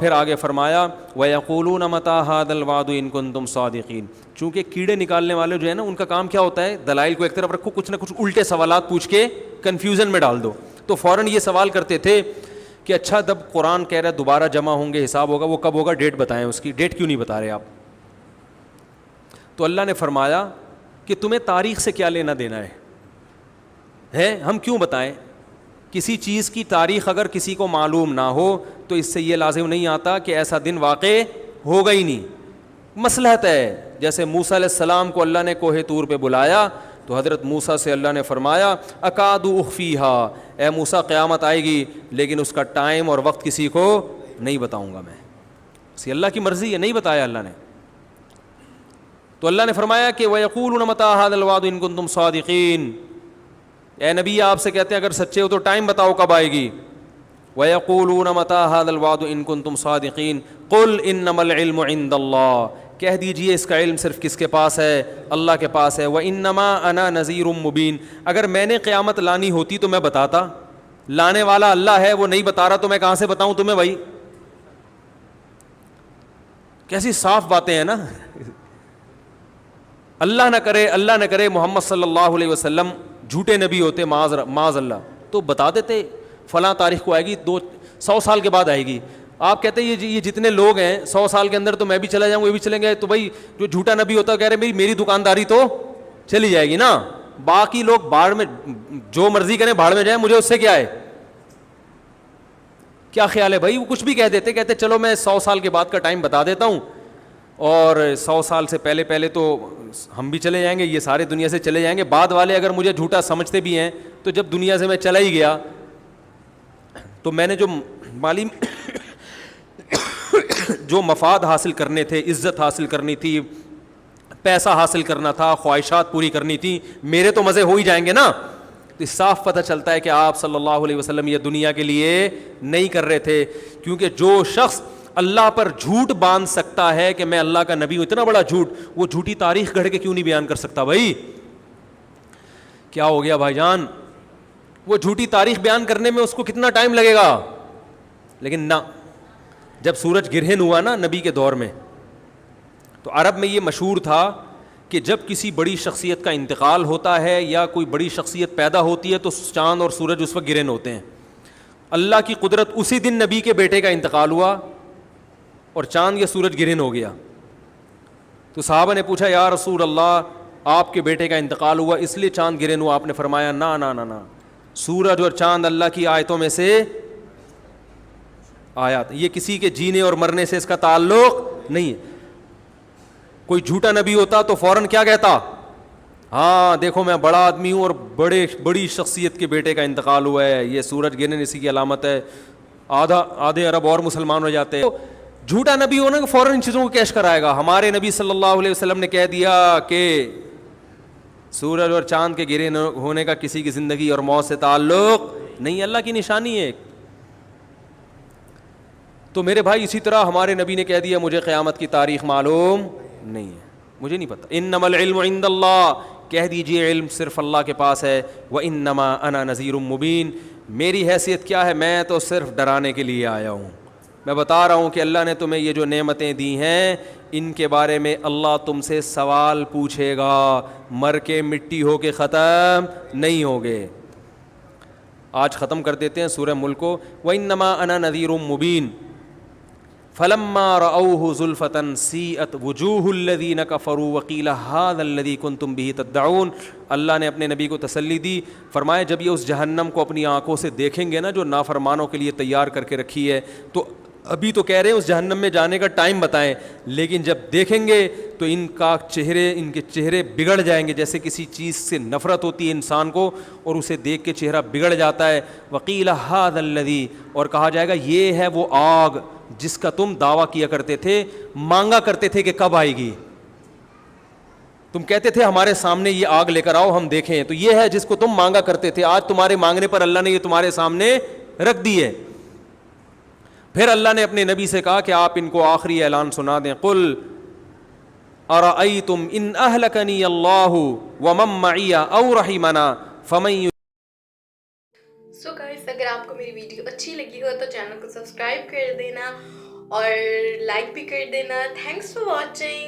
پھر آگے فرمایا وَيَقُولُونَ مَتَىٰ هَٰذَا الْوَعْدُ إِن كُنتُمْ صَادِقِينَ. چونکہ کیڑے نکالنے والے جو ہے نا ان کا کام کیا ہوتا ہے, دلائل کو ایک طرف رکھو, کچھ نہ کچھ الٹے سوالات پوچھ کے کنفیوژن میں ڈال دو. تو فوراً یہ سوال کرتے تھے کہ اچھا جب قرآن کہہ رہا ہے دوبارہ جمع ہوں گے, حساب ہوگا, وہ کب ہوگا, ڈیٹ بتائیں, اس کی ڈیٹ کیوں نہیں بتا رہے آپ. تو اللہ نے فرمایا کہ تمہیں تاریخ سے کیا لینا دینا ہے, ہم کیوں بتائیں. کسی چیز کی تاریخ اگر کسی کو معلوم نہ ہو تو اس سے یہ لازم نہیں آتا کہ ایسا دن واقع ہوگا ہی نہیں. مصلحت ہے. جیسے موسیٰ علیہ السلام کو اللہ نے کوہ طور پہ بلایا تو حضرت موسیٰ سے اللہ نے فرمایا اکاد اخفیہا, اے موسیٰ قیامت آئے گی لیکن اس کا ٹائم اور وقت کسی کو نہیں بتاؤں گا میں. اسی اللہ کی مرضی ہے, نہیں بتایا اللہ نے. تو اللہ نے فرمایا کہ وَيَقُولُونَ مَتَىٰ هَٰذَا الْوَعْدُ إِن كُنتُمْ صَادِقِينَ. اے نبی آپ سے کہتے ہیں اگر سچے ہو تو ٹائم بتاؤ کب آئے گی. وَيَقُولُونَ مَتَىٰ هَٰذَا الْوَعْدُ إِن كُنتُمْ صَادِقِينَ قُلْ إِنَّمَا الْعِلْمُ عِندَ اللَّهِ. کہہ دیجئے اس کا علم صرف کس کے پاس ہے, اللہ کے پاس ہے. وَإِنَّمَا أَنَا نَذِيرٌ مُّبِينٌ. اگر میں نے قیامت لانی ہوتی تو میں بتاتا, لانے والا اللہ ہے, وہ نہیں بتا رہا تو میں کہاں سے بتاؤں تمہیں بھائی. کیسی صاف باتیں ہیں نا. اللہ نہ کرے محمد صلی اللہ علیہ وسلم جھوٹے نبی ہوتے, معاذ اللہ, تو بتا دیتے فلاں تاریخ کو آئے گی, 100 سال کے بعد آئے گی. آپ کہتے ہیں یہ جتنے لوگ ہیں 100 سال کے اندر تو میں بھی چلا جاؤں, وہ بھی چلیں گے, تو بھائی جو جھوٹا نبی ہوتا ہے کہہ رہے میری دکانداری تو چلی جائے گی نا, باقی لوگ بھاڑ میں جو مرضی کریں بھاڑ میں جائیں, مجھے اس سے کیا ہے. کیا خیال ہے بھائی, وہ کچھ بھی کہہ دیتے, کہتے چلو میں 100 سال کے بعد کا ٹائم بتا دیتا ہوں, اور 100 سال سے پہلے تو ہم بھی چلے جائیں گے, یہ سارے دنیا سے چلے جائیں گے. بعد والے اگر مجھے جھوٹا سمجھتے بھی ہیں تو جب دنیا سے میں چلا ہی گیا تو میں نے جو مالی جو مفاد حاصل کرنے تھے, عزت حاصل کرنی تھی, پیسہ حاصل کرنا تھا, خواہشات پوری کرنی تھی, میرے تو مزے ہو ہی جائیں گے نا. تو صاف پتہ چلتا ہے کہ آپ صلی اللہ علیہ وسلم یہ دنیا کے لیے نہیں کر رہے تھے. کیونکہ جو شخص اللہ پر جھوٹ باندھ سکتا ہے کہ میں اللہ کا نبی ہوں, اتنا بڑا جھوٹ, وہ جھوٹی تاریخ گھڑ کے کیوں نہیں بیان کر سکتا بھائی. کیا ہو گیا بھائی جان, وہ جھوٹی تاریخ بیان کرنے میں اس کو کتنا ٹائم لگے گا. لیکن نہ, جب سورج گرہن ہوا نا نبی کے دور میں, تو عرب میں یہ مشہور تھا کہ جب کسی بڑی شخصیت کا انتقال ہوتا ہے یا کوئی بڑی شخصیت پیدا ہوتی ہے تو چاند اور سورج اس وقت گرہن ہوتے ہیں. اللہ کی قدرت, اسی دن نبی کے بیٹے کا انتقال ہوا اور چاند یا سورج گرہن ہو گیا. تو صحابہ نے پوچھا یا رسول اللہ آپ کے بیٹے کا انتقال ہوا اس لیے چاند گرہن ہوا. آپ نے فرمایا نا نا نا نا, سورج اور چاند اللہ کی آیتوں میں سے آیات, یہ کسی کے جینے اور مرنے سے اس کا تعلق نہیں ہے. کوئی جھوٹا نبی ہوتا تو فوراً کیا کہتا, ہاں دیکھو میں بڑا آدمی ہوں اور بڑی شخصیت کے بیٹے کا انتقال ہوا ہے, یہ سورج گرہن اسی کی علامت ہے, آدھے عرب اور مسلمان ہو جاتے ہیں. جھوٹا نبی ہونا کہ فوراً ان چیزوں کو کیش کرائے گا. ہمارے نبی صلی اللہ علیہ وسلم نے کہہ دیا کہ سورج اور چاند کے گرہن ہونے کا کسی کی زندگی اور موت سے تعلق نہیں, اللہ کی نشانی ہے. تو میرے بھائی اسی طرح ہمارے نبی نے کہہ دیا مجھے قیامت کی تاریخ معلوم نہیں ہے, مجھے نہیں پتا. انما العلم عند اللہ, کہہ دیجئے علم صرف اللہ کے پاس ہے. وانما انا نذیر مبین, میری حیثیت کیا ہے, میں تو صرف ڈرانے کے لیے آیا ہوں. میں بتا رہا ہوں کہ اللہ نے تمہیں یہ جو نعمتیں دی ہیں ان کے بارے میں اللہ تم سے سوال پوچھے گا, مر کے مٹی ہو کے ختم نہیں ہوگے. آج ختم کر دیتے ہیں سورہ ملک کو. وانما انا نذیر مبین فلما رأوه زلفة سیئت وجوہ الذین کفروا وقیل ھذا الذی کنتم بہ تدعون. اللہ نے اپنے نبی کو تسلی دی, فرمایا جب یہ اس جہنم کو اپنی آنکھوں سے دیکھیں گے نا جو نافرمانوں کے لیے تیار کر کے رکھی ہے, تو ابھی تو کہہ رہے ہیں اس جہنم میں جانے کا ٹائم بتائیں, لیکن جب دیکھیں گے تو ان کے چہرے بگڑ جائیں گے. جیسے کسی چیز سے نفرت ہوتی ہے انسان کو اور اسے دیکھ کے چہرہ بگڑ جاتا ہے. وقیل ھذا الذی, اور کہا جائے گا یہ ہے وہ آگ جس کا تم دعویٰ کیا کرتے تھے, مانگا کرتے تھے کہ کب آئے گی. تم کہتے تھے ہمارے سامنے یہ آگ لے کر آؤ ہم دیکھیں, تو یہ ہے جس کو تم مانگا کرتے تھے. آج تمہارے مانگنے پر اللہ نے یہ تمہارے سامنے رکھ دی ہے. پھر اللہ نے اپنے نبی سے کہا کہ آپ ان کو آخری اعلان سنا دیں. قل ارأیتم ان اہلکنی اللہ ومن معی او رحمنا فمن. سو گائز اگر آپ کو میری ویڈیو اچھی لگی ہو تو چینل کو سبسکرائب کر دینا اور لائک بھی کر دینا. Thanks for watching.